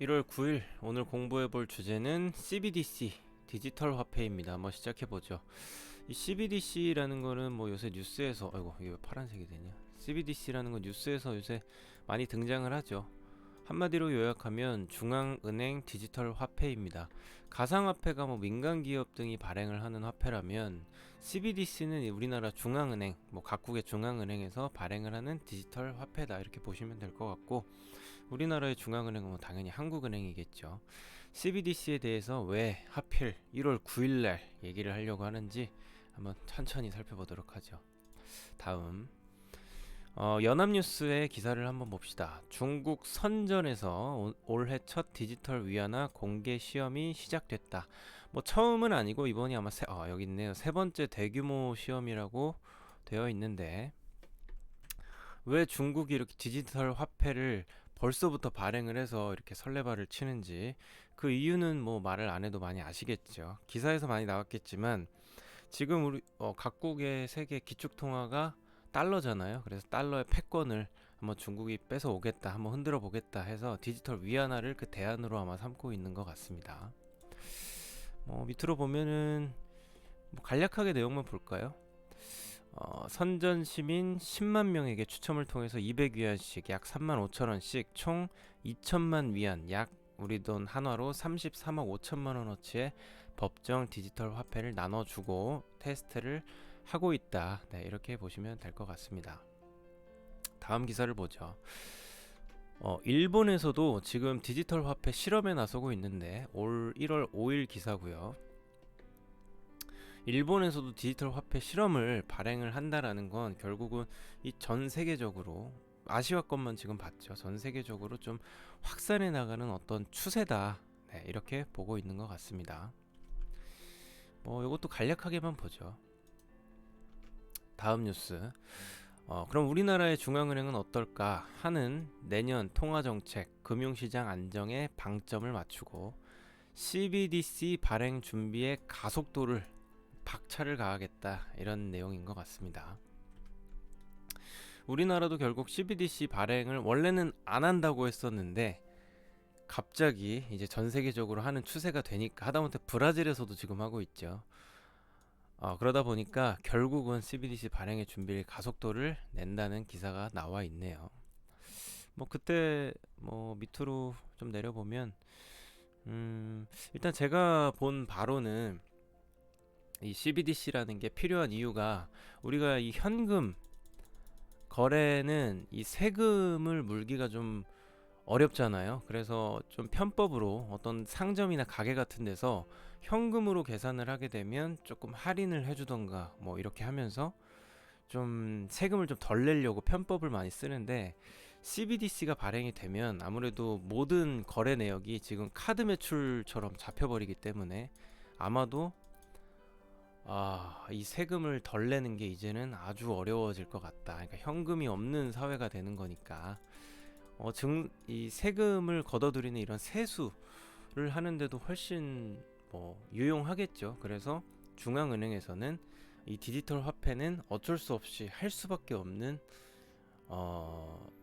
1월 9일 오늘 공부해 볼 주제는 CBDC 디지털 화폐입니다. 한번 시작해 보죠. 이 CBDC라는 거는 뭐 요새 뉴스에서 아이고 이게 왜 파란색이 되냐? CBDC라는 건 뉴스에서 요새 많이 등장을 하죠. 한마디로 요약하면 중앙은행 디지털 화폐입니다. 가상화폐가 뭐 민간 기업 등이 발행을 하는 화폐라면 CBDC는 우리나라 중앙은행, 뭐 각국의 중앙은행에서 발행을 하는 디지털 화폐다 이렇게 보시면 될 것 같고, 우리나라의 중앙은행은 뭐 당연히 한국은행이겠죠. CBDC에 대해서 왜 하필 1월 9일날 얘기를 하려고 하는지 한번 천천히 살펴보도록 하죠. 다음 연합뉴스의 기사를 한번 봅시다. 중국 선전에서 올해 첫 디지털 위안화 공개 시험이 시작됐다. 뭐 처음은 아니고 이번이 아마 여기 있네요. 세 번째 대규모 시험이라고 되어 있는데, 왜 중국이 이렇게 디지털 화폐를 벌써부터 발행을 해서 이렇게 설레발을 치는지, 그 이유는 뭐 말을 안 해도 많이 아시겠죠. 기사에서 많이 나왔겠지만 지금 우리 각국의 세계 기축통화가 달러잖아요. 그래서 달러의 패권을 한번 중국이 뺏어 오겠다, 한번 흔들어 보겠다 해서 디지털 위안화를 그 대안으로 아마 삼고 있는 것 같습니다. 밑으로 보면은 뭐 간략하게 내용만 볼까요? 선전 시민 10만 명에게 추첨을 통해서 200위안씩 약 3만 5천 원씩 총 2천만 위안, 약 우리 돈 한화로 33억 5천만 원어치의 법정 디지털 화폐를 나눠주고 테스트를 하고 있다. 네, 이렇게 보시면 될 것 같습니다. 다음 기사를 보죠. 일본에서도 지금 디지털 화폐 실험에 나서고 있는데, 올 1월 5일 기사고요. 일본에서도 디지털 화폐 실험을 발행을 한다라는 건 결국은 이 전 세계적으로, 아시아 것만 지금 봤죠. 전 세계적으로 좀 확산해 나가는 어떤 추세다. 네, 이렇게 보고 있는 것 같습니다. 이것도 간략하게만 보죠. 다음 뉴스. 그럼 우리나라의 중앙은행은 어떨까 하는 내년 통화정책, 금융시장 안정에 방점을 맞추고 CBDC 발행 준비에 가속도를 박차를 가하겠다, 이런 내용인 것 같습니다. 우리나라도 결국 CBDC 발행을 원래는 안 한다고 했었는데 갑자기 이제 전 세계적으로 하는 추세가 되니까, 하다못해 브라질에서도 지금 하고 있죠. 그러다 보니까 결국은 CBDC 발행의 준비를 가속도를 낸다는 기사가 나와 있네요. 그때 밑으로 좀 내려보면 일단 제가 본 바로는 이 CBDC라는 게 필요한 이유가, 우리가 이 현금 거래는 이 세금을 물기가 좀 어렵잖아요. 그래서 좀 편법으로 어떤 상점이나 가게 같은 데서 현금으로 계산을 하게 되면 조금 할인을 해주던가 뭐 이렇게 하면서 좀 세금을 좀 덜 내려고 편법을 많이 쓰는데, CBDC가 발행이 되면 아무래도 모든 거래 내역이 지금 카드 매출처럼 잡혀버리기 때문에 아마도 이 세금을 덜 내는 게 이제는 아주 어려워질 것 같다. 그러니까 현금이 없는 사회가 되는 거니까 이 세금을 걷어들이는 이런 세수를 하는데도 훨씬 유용하겠죠. 그래서 중앙은행에서는 이 디지털 화폐는 어쩔 수 없이 할 수밖에 없는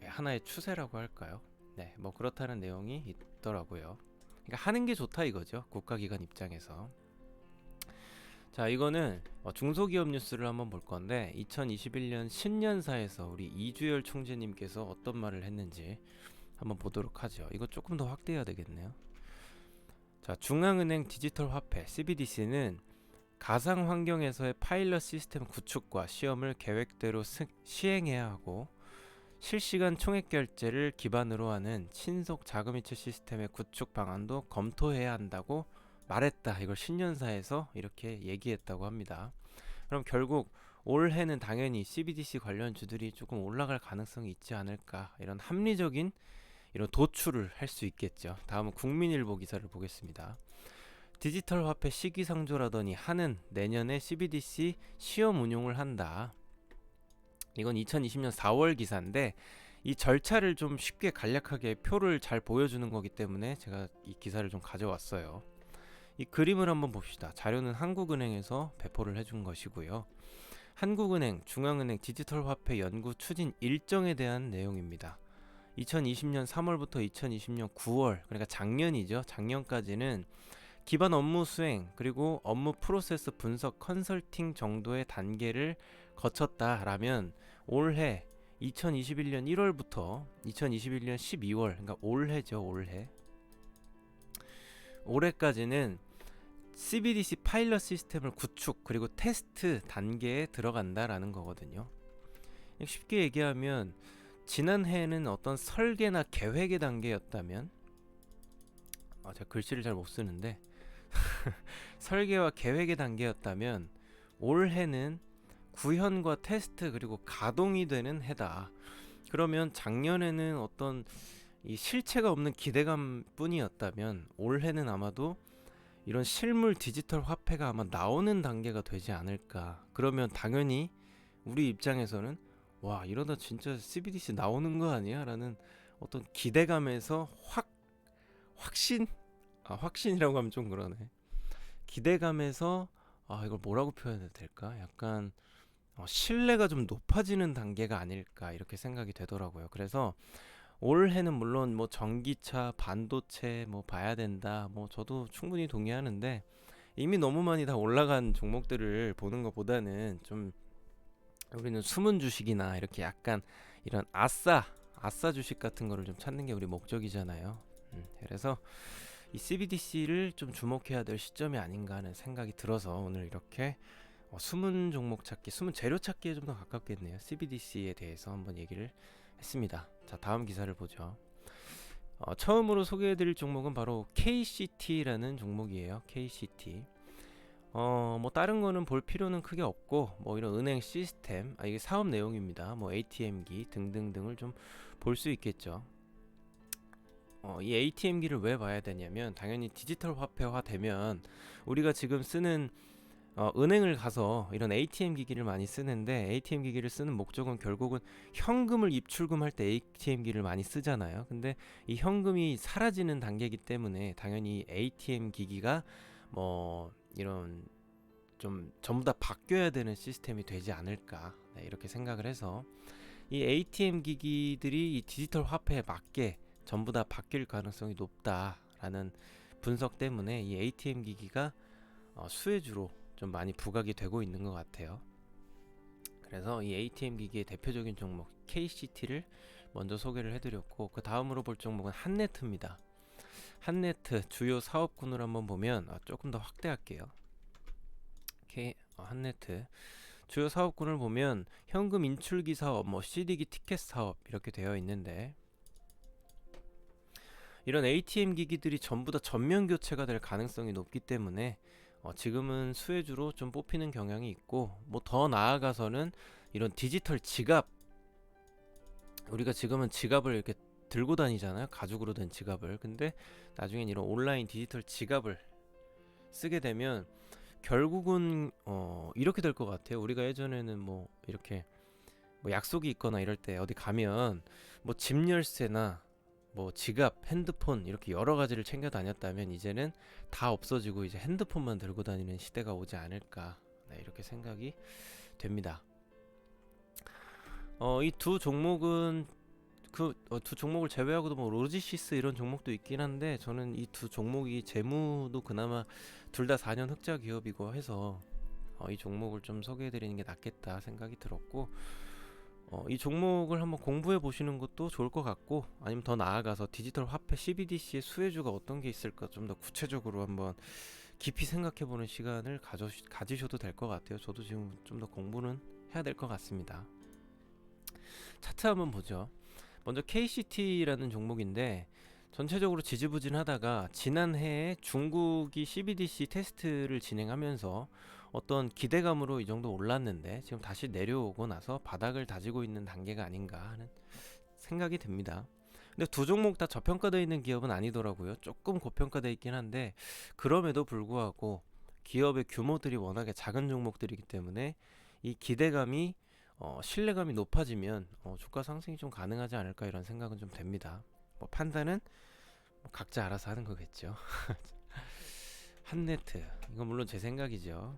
하나의 추세라고 할까요? 네, 그렇다는 내용이 있더라고요. 그러니까 하는 게 좋다 이거죠. 국가기관 입장에서. 자, 이거는 중소기업 뉴스를 한번 볼 건데, 2021년 신년사에서 우리 이주열 총재님께서 어떤 말을 했는지 한번 보도록 하죠. 이거 조금 더 확대해야 되겠네요. 자, 중앙은행 디지털 화폐 CBDC는 가상 환경에서의 파일럿 시스템 구축과 시험을 계획대로 시행해야 하고, 실시간 총액 결제를 기반으로 하는 신속 자금이체 시스템의 구축 방안도 검토해야 한다고 말했다. 이걸 신년사에서 이렇게 얘기했다고 합니다. 그럼 결국 올해는 당연히 CBDC 관련 주들이 조금 올라갈 가능성이 있지 않을까, 이런 합리적인 이런 도출을 할 수 있겠죠. 다음은 국민일보 기사를 보겠습니다. 디지털 화폐 시기상조라더니 하는 내년에 CBDC 시험 운용을 한다. 이건 2020년 4월 기사인데, 이 절차를 좀 쉽게 간략하게 표를 잘 보여주는 거기 때문에 제가 이 기사를 좀 가져왔어요. 이 그림을 한번 봅시다. 자료는 한국은행에서 배포를 해준 것이고요. 한국은행, 중앙은행 디지털 화폐 연구 추진 일정에 대한 내용입니다. 2020년 3월부터 2020년 9월, 그러니까 작년이죠. 작년까지는 기반 업무 수행 그리고 업무 프로세스 분석 컨설팅 정도의 단계를 거쳤다라면 올해 2021년 1월부터 2021년 12월, 그러니까 올해죠. 올해까지는 CBDC 파일럿 시스템을 구축 그리고 테스트 단계에 들어간다라는 거거든요. 쉽게 얘기하면 지난해에는 어떤 설계나 계획의 단계였다면, 제가 글씨를 잘 못 쓰는데 설계와 계획의 단계였다면 올해는 구현과 테스트 그리고 가동이 되는 해다. 그러면 작년에는 어떤 이 실체가 없는 기대감 뿐이었다면 올해는 아마도 이런 실물 디지털 화폐가 아마 나오는 단계가 되지 않을까. 그러면 당연히 우리 입장에서는 와, 이러다 진짜 CBDC 나오는 거 아니야? 라는 어떤 기대감에서 확신이라고 하면 좀 그러네. 기대감에서 이걸 뭐라고 표현해야 될까? 약간 신뢰가 좀 높아지는 단계가 아닐까 이렇게 생각이 되더라고요. 그래서 올해는 물론 뭐 전기차, 반도체 뭐 봐야 된다. 뭐 저도 충분히 동의하는데 이미 너무 많이 다 올라간 종목들을 보는 것보다는 좀 우리는 숨은 주식이나 이렇게 약간 이런 아싸 주식 같은 거를 좀 찾는 게 우리 목적이잖아요. 그래서 이 CBDC를 좀 주목해야 될 시점이 아닌가 하는 생각이 들어서 오늘 이렇게 숨은 종목 찾기, 숨은 재료 찾기에 좀 더 가깝겠네요. CBDC에 대해서 한번 얘기를 했습니다. 자, 다음 기사를 보죠. 처음으로 소개해드릴 종목은 바로 KCT라는 종목이에요. KCT. 뭐 다른 거는 볼 필요는 크게 없고 뭐 이런 은행 시스템, 이게 사업 내용입니다. 뭐 ATM기 등등등을 좀 볼 수 있겠죠. 이 ATM기를 왜 봐야 되냐면 당연히 디지털 화폐화 되면 우리가 지금 쓰는 은행을 가서 이런 ATM 기기를 많이 쓰는데 ATM 기기를 쓰는 목적은 결국은 현금을 입출금할 때 ATM 기를 많이 쓰잖아요. 근데 이 현금이 사라지는 단계이기 때문에 당연히 ATM 기기가 뭐 이런 좀 전부 다 바뀌어야 되는 시스템이 되지 않을까, 이렇게 생각을 해서 이 ATM 기기들이 이 디지털 화폐에 맞게 전부 다 바뀔 가능성이 높다라는 분석 때문에 이 ATM 기기가 수혜주로 좀 많이 부각이 되고 있는 것 같아요. 그래서 이 ATM 기기의 대표적인 종목 KCT를 먼저 소개를 해드렸고, 그 다음으로 볼 종목은 한네트입니다. 한네트 주요 사업군을 한번 보면 조금 더 확대할게요. 한네트 주요 사업군을 보면 현금 인출기 사업, 뭐 CD기 티켓 사업 이렇게 되어 있는데, 이런 ATM 기기들이 전부 다 전면 교체가 될 가능성이 높기 때문에 지금은 수혜주로 좀 뽑히는 경향이 있고, 뭐 더 나아가서는 이런 디지털 지갑, 우리가 지금은 지갑을 이렇게 들고 다니잖아요. 가죽으로 된 지갑을. 근데 나중엔 이런 온라인 디지털 지갑을 쓰게 되면 결국은 이렇게 될 것 같아요. 우리가 예전에는 뭐 이렇게 뭐 약속이 있거나 이럴 때 어디 가면 뭐 집 열쇠나 뭐 지갑, 핸드폰 이렇게 여러 가지를 챙겨 다녔다면 이제는 다 없어지고 이제 핸드폰만 들고 다니는 시대가 오지 않을까, 이렇게 생각이 됩니다. 이 두 종목은 두 종목을 제외하고도 뭐 로지시스 이런 종목도 있긴 한데 저는 이 두 종목이 재무도 그나마 둘 다 4년 흑자 기업이고 해서 이 종목을 좀 소개해드리는 게 낫겠다 생각이 들었고, 이 종목을 한번 공부해 보시는 것도 좋을 것 같고, 아니면 더 나아가서 디지털 화폐 CBDC의 수혜주가 어떤 게 있을까 좀 더 구체적으로 한번 깊이 생각해 보는 시간을 가지셔도 될 것 같아요. 저도 지금 좀 더 공부는 해야 될 것 같습니다. 차트 한번 보죠. 먼저 KCT라는 종목인데 전체적으로 지지부진하다가 지난해에 중국이 CBDC 테스트를 진행하면서 어떤 기대감으로 이 정도 올랐는데 지금 다시 내려오고 나서 바닥을 다지고 있는 단계가 아닌가 하는 생각이 듭니다. 근데 두 종목 다 저평가되어 있는 기업은 아니더라고요. 조금 고평가되어 있긴 한데 그럼에도 불구하고 기업의 규모들이 워낙에 작은 종목들이기 때문에 이 기대감이 신뢰감이 높아지면 주가 상승이 좀 가능하지 않을까 이런 생각은 좀 됩니다. 뭐 판단은 뭐 각자 알아서 하는 거겠죠. 한네트, 이건 물론 제 생각이죠.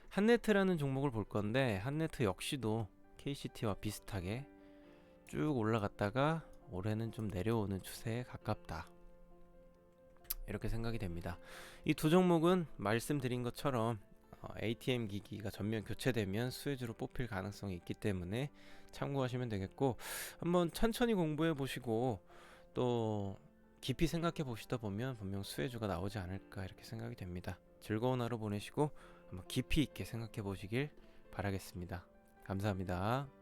한네트라는 종목을 볼 건데 한네트 역시도 KCT와 비슷하게 쭉 올라갔다가 올해는 좀 내려오는 추세에 가깝다, 이렇게 생각이 됩니다. 이 두 종목은 말씀드린 것처럼 ATM 기기가 전면 교체되면 수혜주로 뽑힐 가능성이 있기 때문에 참고하시면 되겠고, 한번 천천히 공부해 보시고 또 깊이 생각해 보시다 보면 분명 수혜주가 나오지 않을까, 이렇게 생각이 됩니다. 즐거운 하루 보내시고 한번 깊이 있게 생각해 보시길 바라겠습니다. 감사합니다.